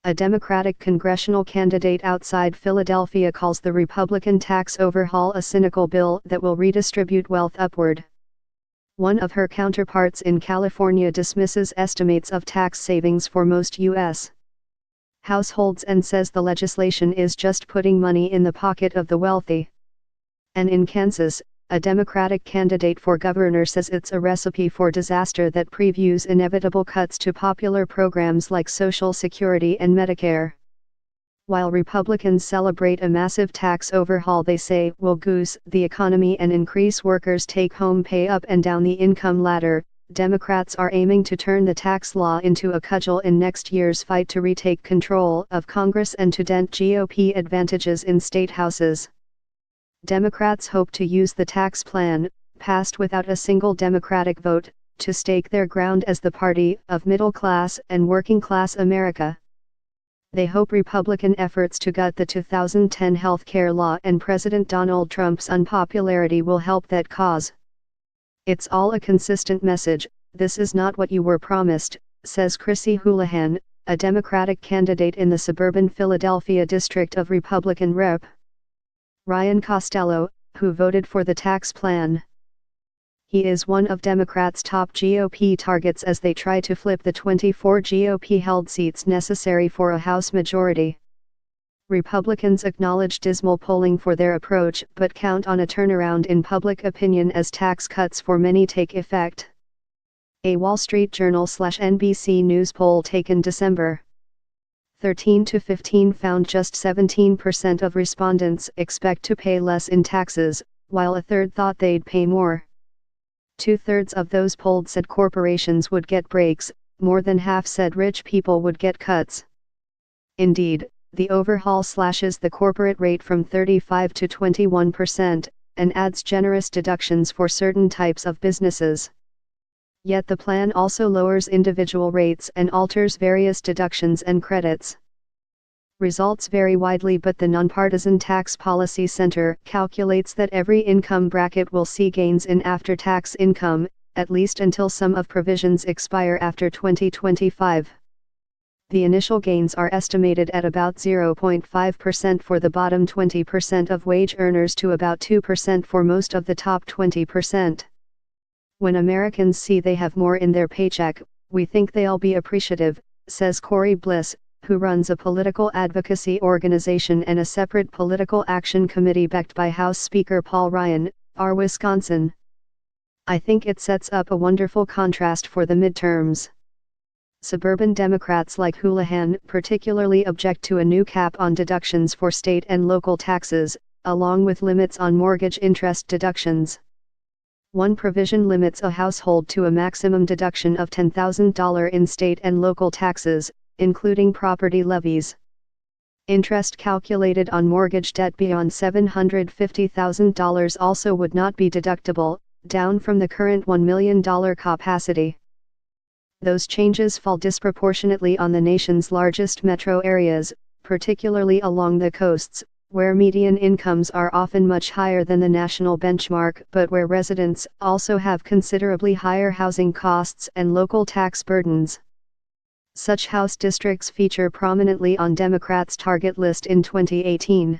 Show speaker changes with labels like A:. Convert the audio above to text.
A: a Democratic congressional candidate outside Philadelphia calls the Republican tax overhaul a cynical bill that will redistribute wealth upward. One of her counterparts in California dismisses estimates of tax savings for most U.S. households and says the legislation is just putting money in the pocket of the wealthy. And in Kansas, a Democratic candidate for governor says it's a recipe for disaster that previews inevitable cuts to popular programs like Social Security and Medicare. While Republicans celebrate a massive tax overhaul they say will goose the economy and increase workers' take-home pay up and down the income ladder, Democrats are aiming to turn the tax law into a cudgel in next year's fight to retake control of Congress and to dent GOP advantages in state houses. Democrats hope to use the tax plan, passed without a single Democratic vote, to stake their ground as the party of middle-class and working-class America. They hope Republican efforts to gut the 2010 health care law and President Donald Trump's unpopularity will help that cause. It's all a consistent message, this is not what you were promised, says Chrissy Houlihan, a Democratic candidate in the suburban Philadelphia district of Republican Rep. Ryan Costello, who voted for the tax plan. He is one of Democrats' top GOP targets as they try to flip the 24 GOP-held seats necessary for a House majority. Republicans acknowledge dismal polling for their approach but count on a turnaround in public opinion as tax cuts for many take effect. A Wall Street Journal/NBC News poll taken December 13 to 15 found just 17% of respondents expect to pay less in taxes, while a third thought they'd pay more. Two-thirds of those polled said corporations would get breaks, more than half said rich people would get cuts. Indeed, the overhaul slashes the corporate rate from 35 to 21%, and adds generous deductions for certain types of businesses. Yet the plan also lowers individual rates and alters various deductions and credits. Results vary widely, but the Nonpartisan Tax Policy Center calculates that every income bracket will see gains in after-tax income, at least until some of provisions expire after 2025. The initial gains are estimated at about 0.5% for the bottom 20% of wage earners to about 2% for most of the top 20%. When Americans see they have more in their paycheck, we think they'll be appreciative, says Corey Bliss, who runs a political advocacy organization and a separate political action committee backed by House Speaker Paul Ryan, R. Wisconsin. I think it sets up a wonderful contrast for the midterms. Suburban Democrats like Houlihan particularly object to a new cap on deductions for state and local taxes, along with limits on mortgage interest deductions. One provision limits a household to a maximum deduction of $10,000 in state and local taxes, including property levies. Interest calculated on mortgage debt beyond $750,000 also would not be deductible, down from the current $1 million capacity. Those changes fall disproportionately on the nation's largest metro areas, particularly along the coasts, where median incomes are often much higher than the national benchmark but where residents also have considerably higher housing costs and local tax burdens. Such House districts feature prominently on Democrats' target list in 2018.